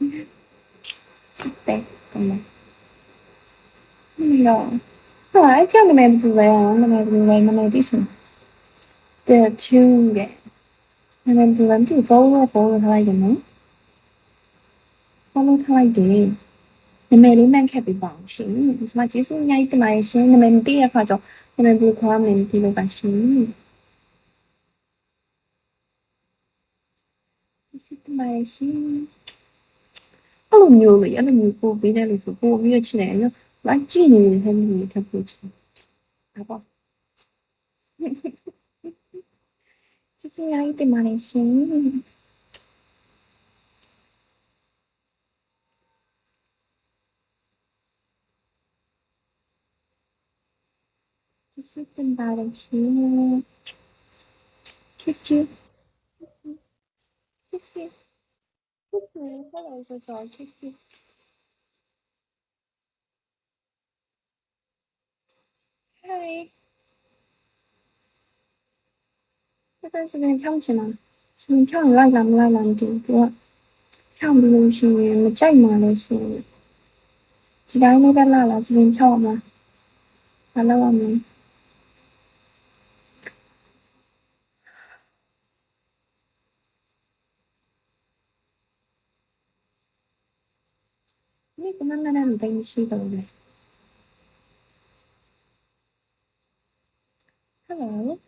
စစ်တဲ့咁樣。後來叫你們做嚟啊，你們做嚟，你們啲什麼？的chung嘅，你們做緊啲 follow 佢嚟嘅咩？follow 佢嚟嘅，你們啲咩劇被綁先？什麼只是嗌啲埋先，你們啲嘢發咗，你們不跨你們啲老闆先。只是啲埋先。အဲ့လိုမျိုးလေအဲ့လိုမျိုးပို့ပေးတဲ့လူဆိုပို့ပြီးတော့ချင်တယ်အဲ့လိုကြည့်နေတဲ့ဟဲ့လူထပ်ပို့ချင်ဒါပေါ့ကျေးဇူးများကြီးတင်ပါတယ်ရှင်ကျေးဇူးတင်ပါတယ်ရှင် kiss you kiss you hello so sorry kiss you hi 这段时间跳起吗？是你跳来啦来啦就多跳不流行我再嘛来说其他那边啦啦这边跳吗？好了我们那个慢慢的你是的嘞 hello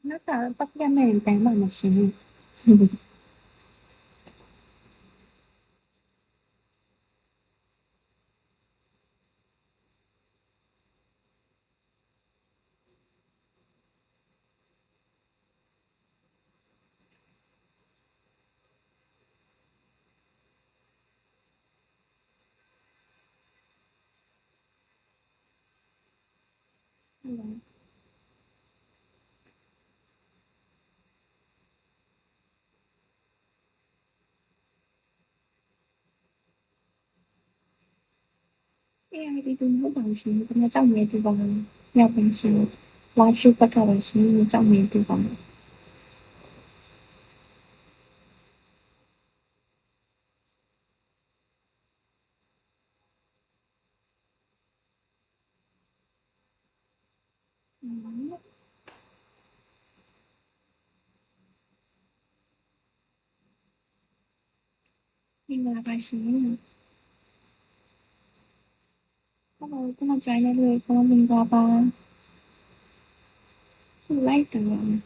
那打北京咩病嘛咪先，hello 哎，这种不放心，怎么找没地方？要放心，拉去不搞的心，找没地方。嗯，应该把心。Hello，跟我讲一下这个光明爸爸，不来的啊。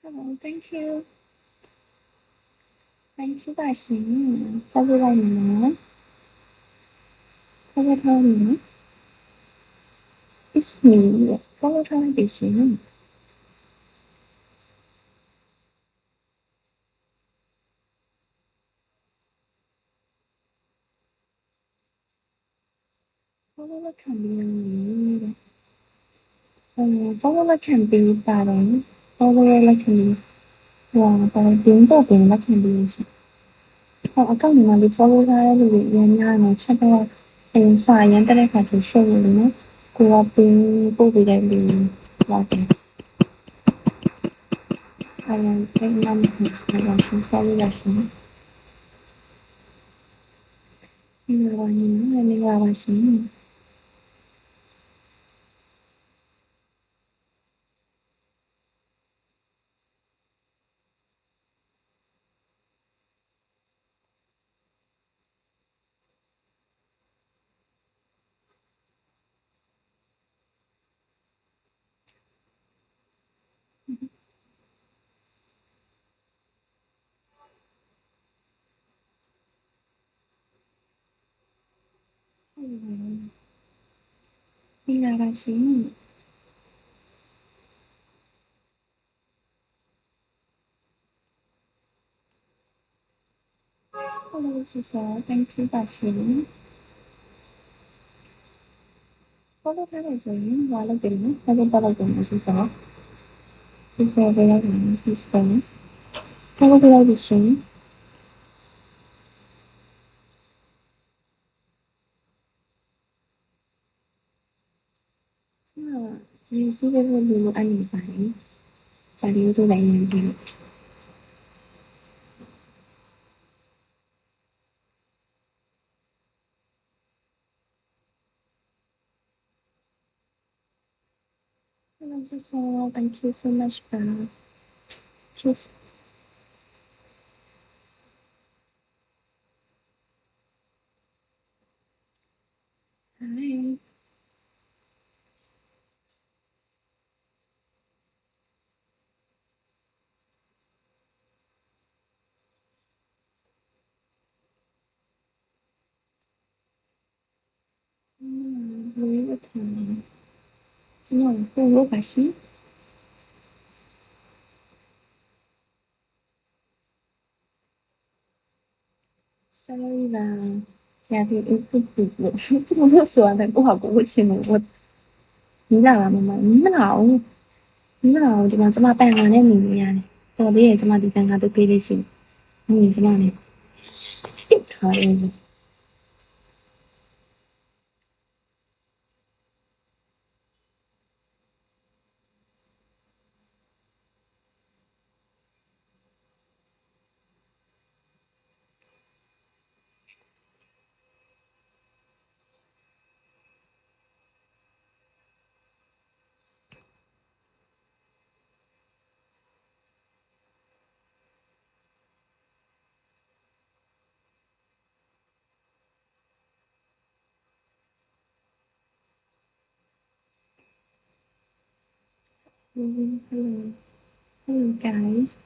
Hello，thank you，thank you 大行，他就在你们，他在他里面，it's me，follow 他的行，follow 了肯定的，follow 了肯定大人，follow 了肯定，哇，大人点都点了肯定行。我告诉你们，你 follow 他的人家呢，差不多，啥样的那块就收了呢，我并不会来领，老的。哎呀，这那么很出来是稍微点什么？那个你们那个玩行， မင်္ဂလာပါရှင်။ Hello 谢谢 thank you ပါရှင်။ follow ထားတယ်ဆိုရင်ဟိုလုပ်တယ်နော် follow ပတ်လိုက်တယ်နော်谢谢谢谢ပေးလိုက်ပါမယ်谢谢 follow ပေးလိုက်ပြီရှင်။ဒီစီးတဲ့လူလိုအပ်နေပါတယ်။ဂျာဒီယိုတို့လည်းရင်းပြီးHello 谢谢 thank you so much ပါ။谢谢 Hi Louis Vuitton 今晚会有把心 sorry 啦，家庭不堵了，这么多说完的不好过我请我你လာလားမမမလာဘူးမလာဘူးဒီမှာကျမပန်ကာနဲ့နေနေရတယ်တော်သေးရဲ့ကျမဒီပန်ကာတုတ်ပေးလေးရှိနေကျမနဲ့ပြစ်ထားတယ် hello hello guys